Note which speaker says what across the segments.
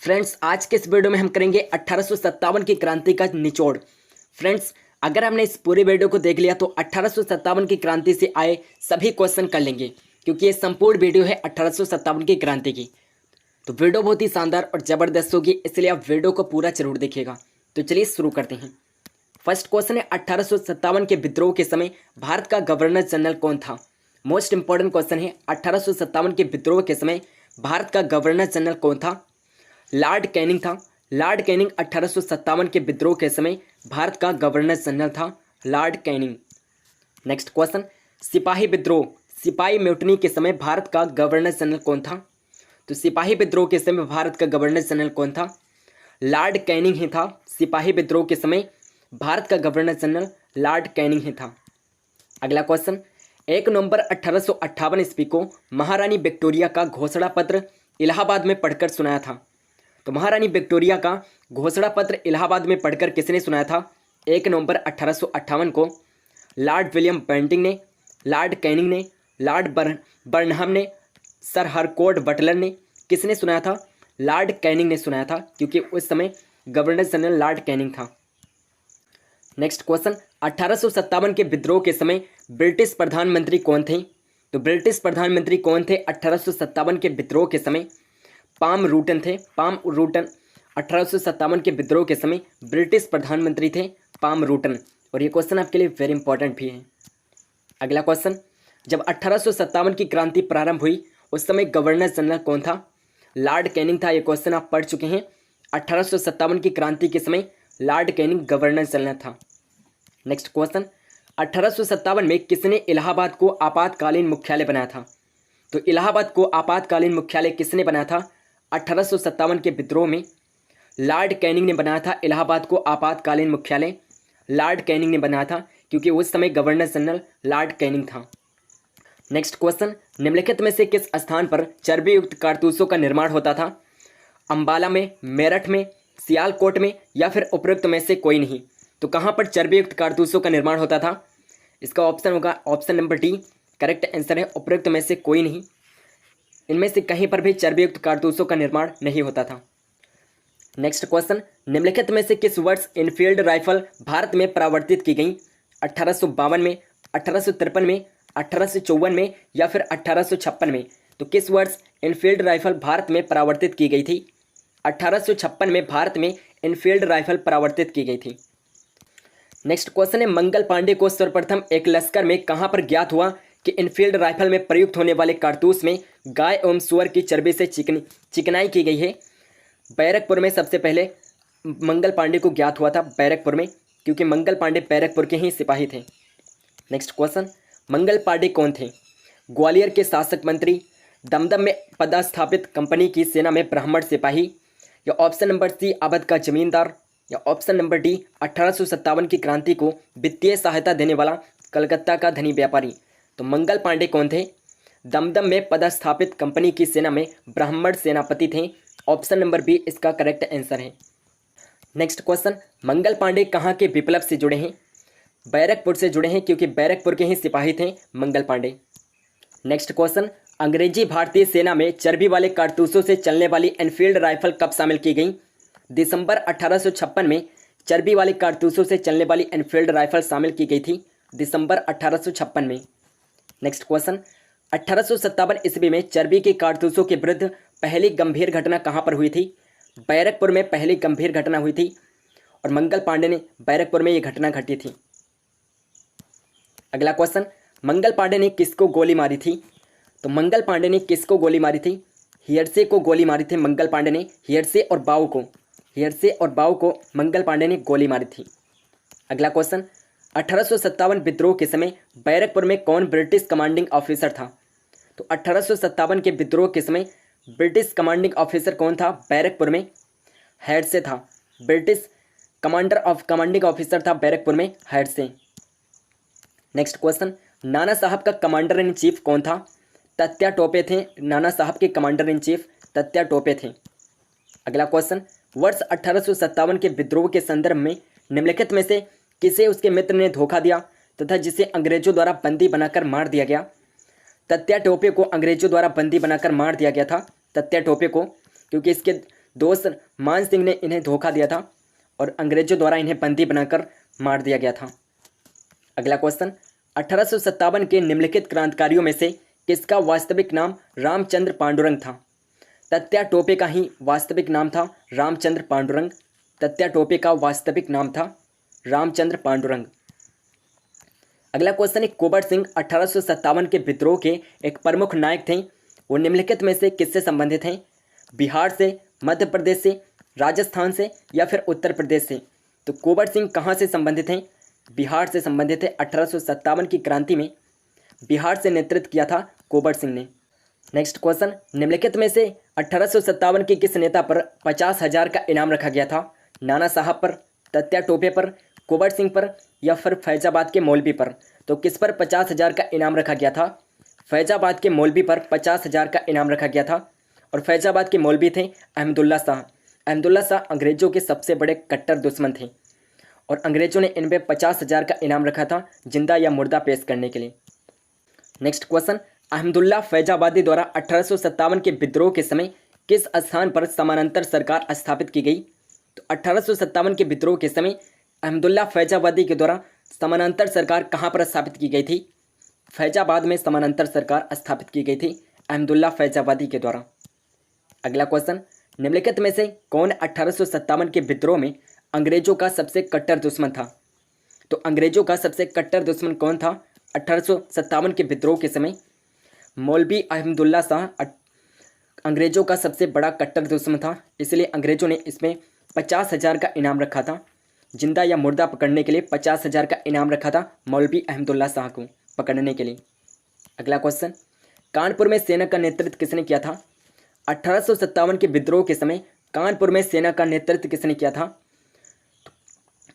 Speaker 1: Friends, आज के इस वीडियो में हम करेंगे 1857 की क्रांति का निचोड़। फ्रेंड्स, अगर हमने इस पूरे वीडियो को देख लिया तो 1857 की क्रांति से आए सभी क्वेश्चन कर लेंगे, क्योंकि ये संपूर्ण वीडियो है 1857 की क्रांति की। तो वीडियो बहुत ही शानदार और ज़बरदस्त होगी, इसलिए आप वीडियो को पूरा जरूर देखिएगा। तो चलिए शुरू करते हैं। फर्स्ट क्वेश्चन है, 1857 के विद्रोह के समय भारत का गवर्नर जनरल कौन था? मोस्ट इंपॉर्टेंट क्वेश्चन है, 1857 के विद्रोह के समय भारत का गवर्नर जनरल कौन था? लॉर्ड कैनिंग था। लॉर्ड कैनिंग 1857 के विद्रोह के समय भारत का गवर्नर जनरल था, लॉर्ड कैनिंग। नेक्स्ट क्वेश्चन, सिपाही विद्रोह, सिपाही म्यूटनी के समय भारत का गवर्नर जनरल कौन था? तो सिपाही विद्रोह के समय भारत का गवर्नर जनरल कौन था? लॉर्ड कैनिंग ही था। सिपाही विद्रोह के समय भारत का गवर्नर जनरल लॉर्ड कैनिंग ही था। अगला क्वेश्चन, 1 नवंबर 1858 ईस्वी को महारानी विक्टोरिया का घोषणा पत्र इलाहाबाद में पढ़कर सुनाया था। तो महारानी विक्टोरिया का घोषणा पत्र इलाहाबाद में पढ़कर किसने सुनाया था? 1 नवंबर 1858 को लॉर्ड विलियम बेंटिंग ने, लॉर्ड कैनिंग ने, लॉर्ड बर्नहम ने, सर हरकोर्ट बटलर ने। किसने सुनाया था? लॉर्ड कैनिंग ने सुनाया था, क्योंकि उस समय गवर्नर जनरल लॉर्ड कैनिंग था। नेक्स्ट क्वेश्चन, 1857 के विद्रोह के समय ब्रिटिश प्रधानमंत्री कौन थे? तो ब्रिटिश प्रधानमंत्री कौन थे 1857 के विद्रोह के समय? पाम रूटन थे। पाम रूटन 1857 के विद्रोह के समय ब्रिटिश प्रधानमंत्री थे, पाम रूटन। और ये क्वेश्चन आपके लिए वेरी इंपॉर्टेंट भी है। अगला क्वेश्चन, जब 1857 की क्रांति प्रारंभ हुई उस समय गवर्नर जनरल कौन था? लॉर्ड कैनिंग था। ये क्वेश्चन आप पढ़ चुके हैं। 1857 की क्रांति के समय लॉर्ड कैनिंग गवर्नर जनरल था। नेक्स्ट क्वेश्चन, 1857 में किसने इलाहाबाद को आपातकालीन मुख्यालय बनाया था? तो इलाहाबाद को आपातकालीन मुख्यालय किसने बनाया था 1857 के विद्रोह में? लॉर्ड कैनिंग ने बनाया था इलाहाबाद को आपातकालीन मुख्यालय। लॉर्ड कैनिंग ने बनाया था, क्योंकि उस समय गवर्नर जनरल लॉर्ड कैनिंग था। नेक्स्ट क्वेश्चन, निम्नलिखित में से किस स्थान पर चर्बी युक्त कारतूसों का निर्माण होता था? अंबाला में, मेरठ में, सियालकोट में, या फिर उपरोक्त में से कोई नहीं। तो कहाँ पर चर्बी युक्त कारतूसों का निर्माण होता था? इसका ऑप्शन होगा option number D. Correct answer है उपरोक्त में से कोई नहीं। इनमें से कहीं पर भी चर्बी युक्त कारतूसों का निर्माण नहीं होता था। नेक्स्ट क्वेश्चन, निम्नलिखित में से किस वर्ष इनफील्ड राइफल भारत में प्रवर्तित की गई? 1852 में, 1853 में, 1854 में, या फिर 1856 में। तो किस वर्ष इनफील्ड राइफल भारत में प्रवर्तित की गई थी? 1856 में भारत में इनफील्ड राइफल प्रवर्तित की गई थी। नेक्स्ट क्वेश्चन है, मंगल पांडे को सर्वप्रथम एक लश्कर में कहां पर ज्ञात हुआ कि इनफील्ड राइफल में प्रयुक्त होने वाले कारतूस में गाय एवं सुअर की चर्बी से चिकनाई की गई है? बैरकपुर में सबसे पहले मंगल पांडे को ज्ञात हुआ था, बैरकपुर में, क्योंकि मंगल पांडे बैरकपुर के ही सिपाही थे। नेक्स्ट क्वेश्चन, मंगल पांडे कौन थे? ग्वालियर के शासक मंत्री, दमदम में पदस्थापित कंपनी की सेना में ब्राह्मण सिपाही, या ऑप्शन नंबर सी अवध का जमींदार, या ऑप्शन नंबर डी 1857 की क्रांति को वित्तीय सहायता देने वाला कलकत्ता का धनी व्यापारी। तो मंगल पांडे कौन थे? दमदम में पदस्थापित कंपनी की सेना में ब्राह्मण सेनापति थे। ऑप्शन नंबर बी इसका करेक्ट आंसर है। नेक्स्ट क्वेश्चन, मंगल पांडे कहाँ के विप्लव से जुड़े हैं? बैरकपुर से जुड़े हैं, क्योंकि बैरकपुर के ही सिपाही थे मंगल पांडे। नेक्स्ट क्वेश्चन, अंग्रेजी भारतीय सेना में चर्बी वाले कारतूसों से चलने वाली एनफील्ड राइफल कब शामिल की गई? दिसंबर 1856 में चर्बी वाले कारतूसों से चलने वाली एनफील्ड राइफल शामिल की गई थी, दिसंबर 1856 में। नेक्स्ट क्वेश्चन, 1857 ईस्वी में चर्बी के कारतूसों के विरुद्ध पहली गंभीर घटना कहाँ पर हुई थी? बैरकपुर में पहली गंभीर घटना हुई थी, और मंगल पांडे ने बैरकपुर में ये घटना घटी थी। अगला क्वेश्चन, मंगल पांडे ने किसको गोली मारी थी? तो मंगल पांडे ने किसको गोली मारी थी? हियरसे को गोली मारी थी मंगल पांडे ने, हियरसे और बाऊ को, हियरसे और बाऊ को मंगल पांडे ने गोली मारी थी। अगला क्वेश्चन, 1857 विद्रोह के समय बैरकपुर में कौन ब्रिटिश कमांडिंग ऑफिसर था? तो 1857 के विद्रोह के समय ब्रिटिश कमांडिंग ऑफिसर कौन था बैरकपुर में? हेडसे था। ब्रिटिश कमांडिंग ऑफिसर था बैरकपुर में हेडसे। नेक्स्ट क्वेश्चन, नाना साहब का कमांडर इन चीफ कौन था? तत्या टोपे थे। नाना साहब के कमांडर इन चीफ तत्या टोपे थे। अगला क्वेश्चन, वर्ष 1857 के विद्रोह के संदर्भ में निम्नलिखित में से किसे उसके मित्र ने धोखा दिया तथा जिसे अंग्रेजों द्वारा बंदी बनाकर मार दिया गया? तत्या टोपे को अंग्रेजों द्वारा बंदी बनाकर मार दिया गया था, तत्या टोपे को, क्योंकि इसके दोस्त मान सिंह ने इन्हें धोखा दिया था और अंग्रेजों द्वारा इन्हें बंदी बनाकर मार दिया गया था। अगला क्वेश्चन, 1857 के निम्नलिखित क्रांतिकारियों में से किसका वास्तविक नाम रामचंद्र पांडुरंग था? तत्या टोपे का ही वास्तविक नाम था रामचंद्र पांडुरंग। तत्या टोपे का वास्तविक नाम था रामचंद्र पांडुरंग। अगला क्वेश्चन है, कुंवर सिंह 1857 के विद्रोह के एक प्रमुख नायक थे। वो निम्नलिखित में से किससे संबंधित हैं? बिहार से, मध्य प्रदेश से, राजस्थान से या फिर उत्तर प्रदेश से? तो कुंवर सिंह कहाँ से संबंधित हैं? बिहार से संबंधित है। 1857 की क्रांति में बिहार से नेतृत्व किया था कुंवर सिंह ने। नेक्स्ट क्वेश्चन, निम्नलिखित में से 1857 के किस नेता पर 50,000 का इनाम रखा गया था? नाना साहब पर, तत्या टोपे पर, कुंवर सिंह पर या फिर फैजाबाद के मौलवी पर? तो किस पर 50,000 का इनाम रखा गया था? फैजाबाद के मौलवी पर 50,000 का इनाम रखा गया था। और फैजाबाद के मौलवी थे अहमदुल्ला शाह। अहमदुल्ला शाह अंग्रेजों के सबसे बड़े कट्टर दुश्मन थे और अंग्रेजों ने इन पर 50,000 का इनाम रखा था जिंदा या मुर्दा पेश करने के लिए। नेक्स्ट क्वेश्चन, अहमदुल्ला फैजाबादी द्वारा 1857 के विद्रोह के समय किस स्थान पर समानांतर सरकार स्थापित की गई? तो 1857 के विद्रोह के समय अहमदुल्ला फैजाबादी के द्वारा समानांतर सरकार कहाँ पर स्थापित की गई थी? फैजाबाद में समानांतर सरकार स्थापित की गई थी अहमदुल्ला फैजाबादी के द्वारा। अगला क्वेश्चन, निम्नलिखित में से कौन 1857 के विद्रोह में अंग्रेजों का सबसे कट्टर दुश्मन था? तो अंग्रेजों का सबसे कट्टर दुश्मन कौन था 1857 के विद्रोह के समय? मौलवी अहमदुल्ला शाह अंग्रेजों का सबसे बड़ा कट्टर दुश्मन था, इसलिए अंग्रेजों ने इसमें 50,000 का इनाम रखा था। जिंदा या मुर्दा पकड़ने के लिए 50,000 का इनाम रखा था मौलवी अहमदुल्ला शाह को पकड़ने के लिए। अगला क्वेश्चन, कानपुर में सेना का नेतृत्व किसने किया था? 1857 के विद्रोह के समय कानपुर में सेना का नेतृत्व किसने किया था?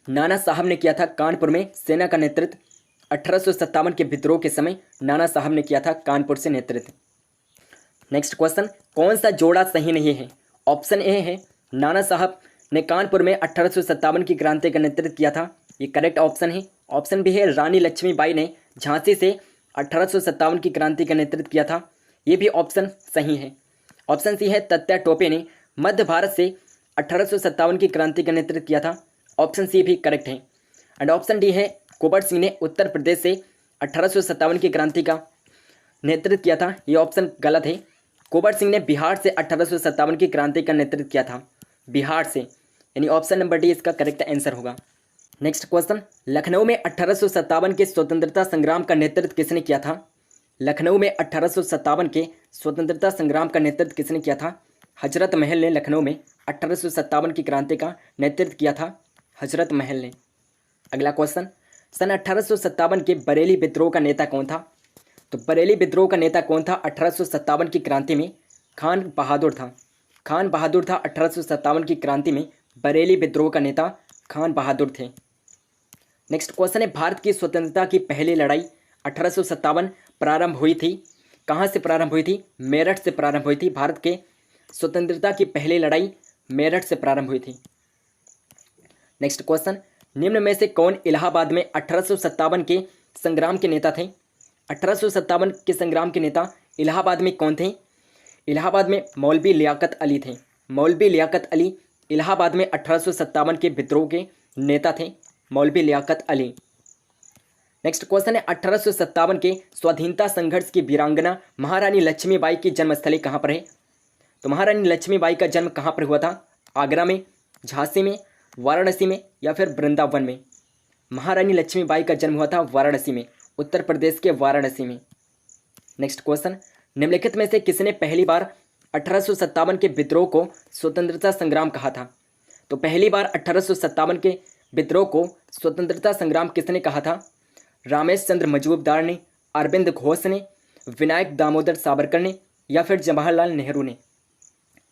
Speaker 1: नाना साहब ने किया था कानपुर में सेना का नेतृत्व। 1857 के विद्रोह के समय नाना साहब ने किया था कानपुर से नेतृत्व। नेक्स्ट क्वेश्चन, कौन सा जोड़ा सही नहीं है? ऑप्शन ए है नाना साहब ने कानपुर में 1857 की क्रांति का नेतृत्व किया था, ये करेक्ट ऑप्शन है। ऑप्शन बी है रानी लक्ष्मीबाई ने झांसी से 1857 की क्रांति का नेतृत्व किया था, ये भी ऑप्शन सही है। ऑप्शन सी है तत्या टोपे ने मध्य भारत से 1857 की क्रांति का नेतृत्व किया था, ऑप्शन सी भी करेक्ट है। एंड ऑप्शन डी है कुंवर सिंह ने उत्तर प्रदेश से 1857 की क्रांति का नेतृत्व किया था, ये ऑप्शन गलत है। कुंवर सिंह ने बिहार से 1857 की क्रांति का नेतृत्व किया था, बिहार से, यानी ऑप्शन नंबर डी इसका करेक्ट आंसर होगा। नेक्स्ट क्वेश्चन, लखनऊ में 1857 के स्वतंत्रता संग्राम का नेतृत्व किसने किया था? लखनऊ में 1857 के स्वतंत्रता संग्राम का नेतृत्व किसने किया था? हजरत महल ने लखनऊ में 1857 की क्रांति का नेतृत्व किया था, हजरत महल ने। अगला क्वेश्चन, सन 1857 के बरेली विद्रोह का नेता कौन था? तो बरेली विद्रोह का नेता कौन था 1857 की क्रांति में? खान बहादुर था। खान बहादुर था 1857 की क्रांति में बरेली विद्रोह का नेता खान बहादुर थे। नेक्स्ट क्वेश्चन है, भारत की स्वतंत्रता की पहली लड़ाई 1857 प्रारंभ हुई थी, कहाँ से प्रारंभ हुई थी? मेरठ से प्रारंभ हुई थी। भारत के स्वतंत्रता की पहली लड़ाई मेरठ से प्रारंभ हुई थी। नेक्स्ट क्वेश्चन, निम्न में से कौन इलाहाबाद में 1857 के संग्राम के नेता थे? 1857 के संग्राम के नेता इलाहाबाद में कौन थे? इलाहाबाद में मौलवी लियाकत अली थे। मौलवी लियाकत अली इलाहाबाद में 1857 के विद्रोह के नेता थे, मौलवी लियाकत अली। नेक्स्ट क्वेश्चन है, 1857 के स्वाधीनता संघर्ष की वीरांगना महारानी लक्ष्मीबाई की जन्मस्थली कहाँ पर है? तो महारानी लक्ष्मीबाई का जन्म कहाँ पर हुआ था? आगरा में, झांसी में, वाराणसी में या फिर वृंदावन में? महारानी लक्ष्मीबाई का जन्म हुआ था वाराणसी में, उत्तर प्रदेश के वाराणसी में। नेक्स्ट क्वेश्चन, निम्नलिखित में से किसने पहली बार 1857 के विद्रोह को स्वतंत्रता संग्राम कहा था? तो पहली बार 1857 के विद्रोह को स्वतंत्रता संग्राम किसने कहा था? रामेश चंद्र मजूमदार ने, अरविंद घोष ने, विनायक दामोदर सावरकर ने या फिर जवाहरलाल नेहरू ने?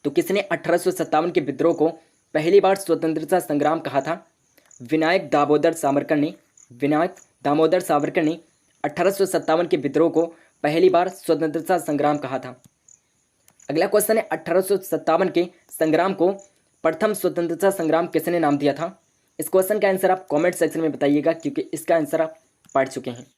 Speaker 1: तो किसने 1857 के विद्रोह को पहली बार स्वतंत्रता संग्राम कहा था? विनायक दामोदर सावरकर ने। विनायक दामोदर सावरकर ने 1857 के विद्रोह को पहली बार स्वतंत्रता संग्राम कहा था। अगला क्वेश्चन है, 1857 के संग्राम को प्रथम स्वतंत्रता संग्राम किसने नाम दिया था? इस क्वेश्चन का आंसर आप कमेंट सेक्शन में बताइएगा, क्योंकि इसका आंसर आप पढ़ चुके हैं।